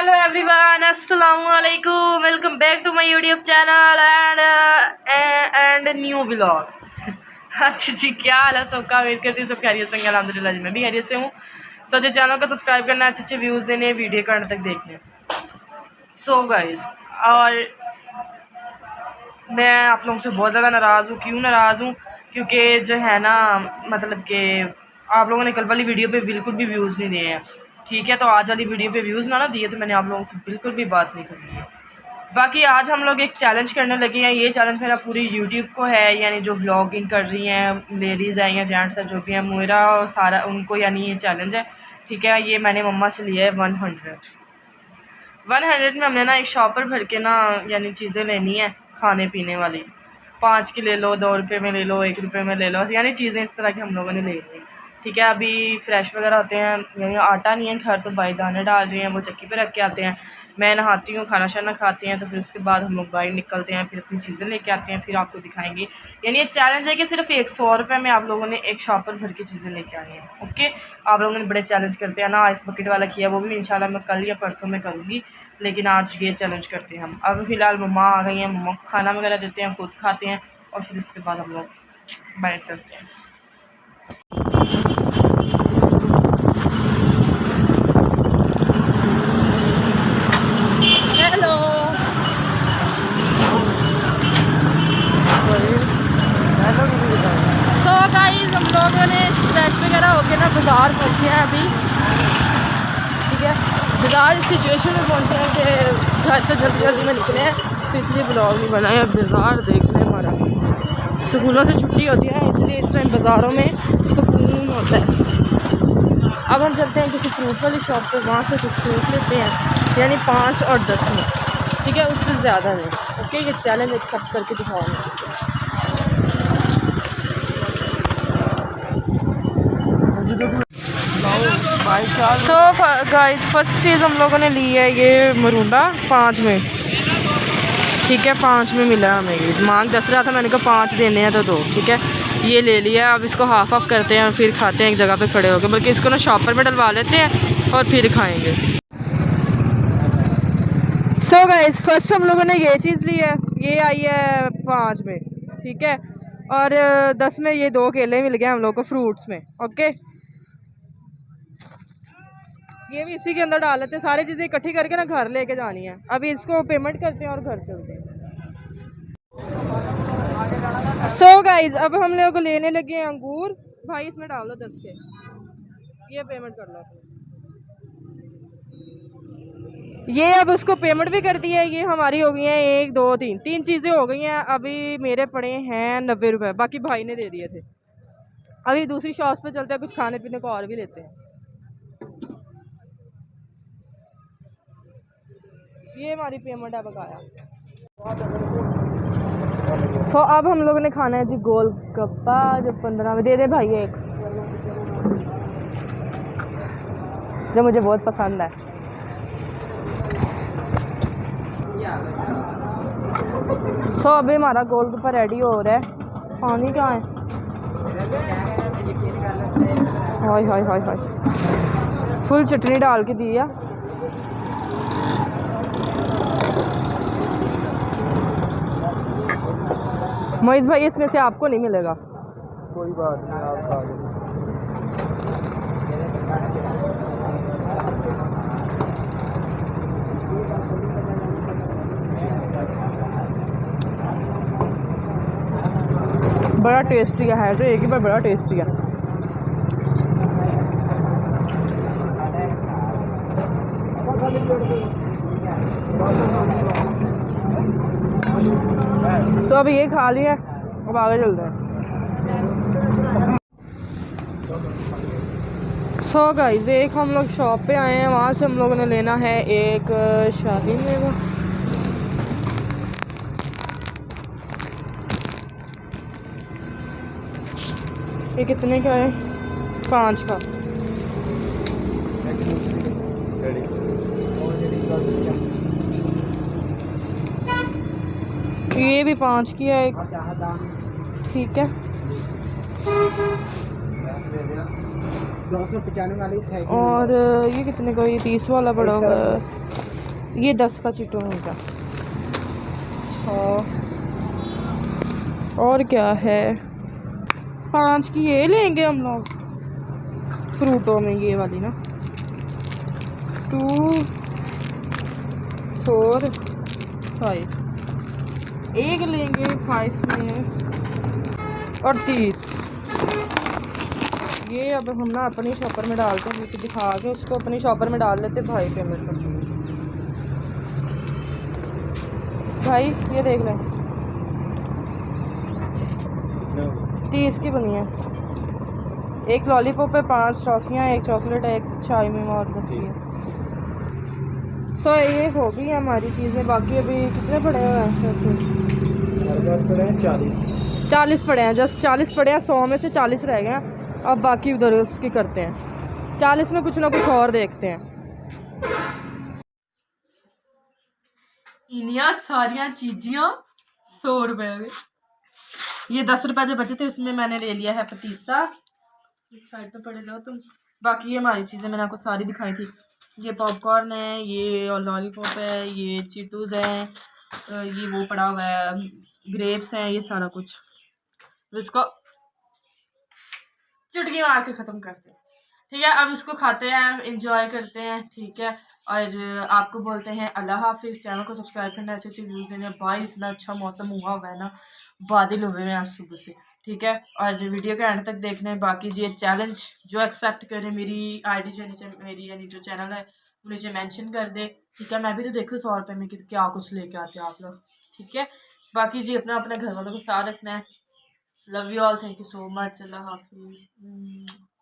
Hello everyone, अस्सलाम वालेकुम, welcome back to my YouTube channel and new vlog. अच्छा जी, क्या हाल है सबका? उम्मीद करती हूँ सब खैरियत से। अल्हम्दुलिल्लाह जी मैं भी खैरियत से हूँ। सो जो चैनल को सब्सक्राइब करना, अच्छे अच्छे व्यूज़ देने, वीडियो को अंत तक देखने। सो गाइस, और मैं आप लोगों से बहुत ज़्यादा नाराज़ हूँ। क्यों नाराज़ हूँ? क्योंकि जो है ना, मतलब कि आप लोगों ने कल वाली वीडियो पे बिल्कुल भी व्यूज़ नहीं दिए हैं, ठीक है? तो आज वाली वीडियो पे व्यूज़ ना दिए तो मैंने आप लोगों से बिल्कुल भी बात नहीं करनी है। बाकी आज हम लोग एक चैलेंज करने लगे हैं। ये चैलेंज मेरा पूरी यूट्यूब को है, यानी जो व्लॉगिंग कर रही हैं लेडीज़ हैं या जेंट्स हैं, जो भी हैं, मेरा सारा उनको, यानी ये चैलेंज है, ठीक है? ये मैंने मम्मा से लिया है 100 में। हमने ना एक शॉपर भर के ना, यानी चीज़ें लेनी है खाने पीने वाली। 5 की ले लो, 2 रुपये में ले लो, 1 रुपये में ले लो, यानी चीज़ें इस तरह की हम लोगों ने ले ली, ठीक है? अभी फ्रेश वगैरह होते हैं, यानी आटा नहीं है घर, तो भाई दाने डाल रहे हैं, वो चक्की पे रख के आते हैं। मैं नहाती हूँ, खाना शाना खाते हैं, तो फिर उसके बाद हम लोग बाहर निकलते हैं, फिर अपनी चीज़ें लेके आते हैं, फिर आपको दिखाएंगे। यानी ये चैलेंज है कि सिर्फ 100 रुपये में आप लोगों ने एक शॉपर भर के चीज़ें लेके आनी है, ओके? आप लोगों ने बड़े चैलेंज करते हैं ना, आइस बकेट वाला किया, वो भी इंशाल्लाह मैं कल या परसों में करूँगी, लेकिन आज ये चैलेंज करते हैं हम। अब फ़िलहाल मम्मा आ गई हैं, मम्मा को खाना वगैरह देते हैं, खुद खाते हैं, और फिर उसके बाद हम लोग बाहर चलते हैं। सो गाइस, हम लोगों ने फ्रेश वगैरह होके ना बाज़ार पहुँचे हैं अभी, ठीक है? बाज़ार इस सिचुएशन में पहुँचे हैं कि घर से जल्दी जल्दी में निकले हैं, तो इसलिए ब्लॉग नहीं बनाया। बाज़ार देखने हमारा, स्कूलों से छुट्टी होती है, इसलिए इस टाइम बाज़ारों में सुकून होता है। अब हम चलते हैं किसी फ्रूट वाली शॉप पर, वहाँ से कुछ फ्रूट लेते हैं, यानी 5 और 10 में, ठीक है? उससे ज़्यादा नहीं, ओके? ये चैलेंज एक्सेप्ट करके दिखाऊंगा। सो गाइस, फर्स्ट चीज़ हम लोगों ने ली है ये मरूंडा 5 में, ठीक है? 5 में मिला हमें। ये मांग 10 रहा था, मैंने कहा 5 देने हैं तो 2, ठीक है? ये ले लिया। अब इसको हाफ ऑफ करते हैं और फिर खाते हैं एक जगह पे खड़े होकर, बल्कि इसको ना शॉपर में डलवा लेते हैं और फिर खाएंगे। सो गाइस, फर्स्ट हम लोगों ने ये चीज़ ली है, ये आई है 5 में, ठीक है? और 10 में ये 2 केले मिल गए हम लोग को फ्रूट्स में, ओके? ये भी इसी के अंदर डाल लेते हैं, सारी चीज़ें इकट्ठी करके ना घर लेके जानी है। अभी इसको पेमेंट करते हैं और घर चलते हैं। सो गाइज, अब हम लोग लेने लगे हैं अंगूर। भाई इसमें डाल दो 10 के, ये पेमेंट कर लो। ये अब उसको पेमेंट भी कर दी है। ये हमारी हो गई हैं 1 2 3 चीज़ें हो गई हैं। अभी मेरे पड़े हैं 90 रुपये, बाकी भाई ने दे दिए थे। अभी दूसरी शॉप पे चलते हैं, कुछ खाने पीने को और भी लेते हैं। ये हमारी पेमेंट है बकाया। सो अब हम लोगों ने खाना है जी गोल गप्पा, जो 15 में दे दे भाई एक, जो मुझे बहुत पसंद है। सो अभी हमारा गोल गप्पा रेडी हो रहा है। पानी कहाँ है? हाय हाय हाय हाय, फुल चटनी डाल के दी है। मोइज भाई, इसमें से आपको नहीं मिलेगा। कोई बात नहीं, आप खा लो। बड़ा टेस्टी है तो एक ही बार, बड़ा टेस्टी है। सो अब ये खा लिया, अब आगे चलते हैं। सो गाइस, एक हम लोग शॉप पे आए हैं, वहाँ से हम लोगों ने लेना है एक शाही मेवा। ये कितने का है? 5 का। ये भी 5 की है एक, ठीक है? और ये कितने का? ये 30 वाला पड़ा होगा। ये 10 का चीटू मिलता। अच्छा, और क्या है? 5 की ये लेंगे हम लोग फ्रूटों में, ये वाली ना। 2 4 5 एक लेंगे 5 में और 30। ये अब हम ना अपनी शॉपर में डालते हैं, क्योंकि दिखा के उसको अपनी शॉपर में डाल लेते भाई पेमेंट कर। भाई ये देख लें, 30 की बनी है। एक लॉलीपॉप है, 5 टॉफियाँ, एक चॉकलेट है, एक चाय में और 10 की है। सो ये हो गई हमारी चीज़ें। बाकी अभी कितने पड़े हुए हैं वैसे? हमारे पास पड़े हैं 40। 40 पड़े हैं, जस्ट 40 पड़े हैं। 100 में से 40 रह गए हैं। अब बाकी उधर उसकी करते हैं। 40 में कुछ ना कुछ और देखते हैं। इनिया सारिया चीजियाँ 100 रुपए में। ये 10 रुपए जो बचे थे इसमें मैंने ले लिया है पतीसा। एक साइड पे पड़े लो तुम। बाकी ये हमारी चीज़ें मैंने आपको सारी दिखाई थी। ये पॉपकॉर्न है, ये और लॉलीपॉप है, ये चीटूज हैं, ये वो पड़ा हुआ है, ग्रेप्स हैं, ये सारा कुछ। तो इसको चुटकी मार के ख़त्म करते हैं। ठीक है, अब इसको खाते हैं, इंजॉय करते हैं। ठीक है, और आपको बोलते हैं अल्लाह हाफिज़। चैनल को सब्सक्राइब करना, अच्छे अच्छे व्यूज़ देने। भाई इतना अच्छा मौसम हुआ हुआ है ना, बादल हुए हैं आज सुबह से। ठीक है, और वीडियो के एंड तक देखना है। बाकी ये चैलेंज जो एक्सेप्ट करे, मेरी आईडी जो नीचे, मेरी यानी जो चैनल है वो नीचे मेंशन कर दे। ठीक है, मैं भी तो देखूँ 100 रुपये में कि क्या कुछ लेके आते हैं आप लोग। ठीक है, बाकी जी अपना अपने घर वालों को ख्याल रखना है। Love you all, thank you so much, Allah हाफिज़।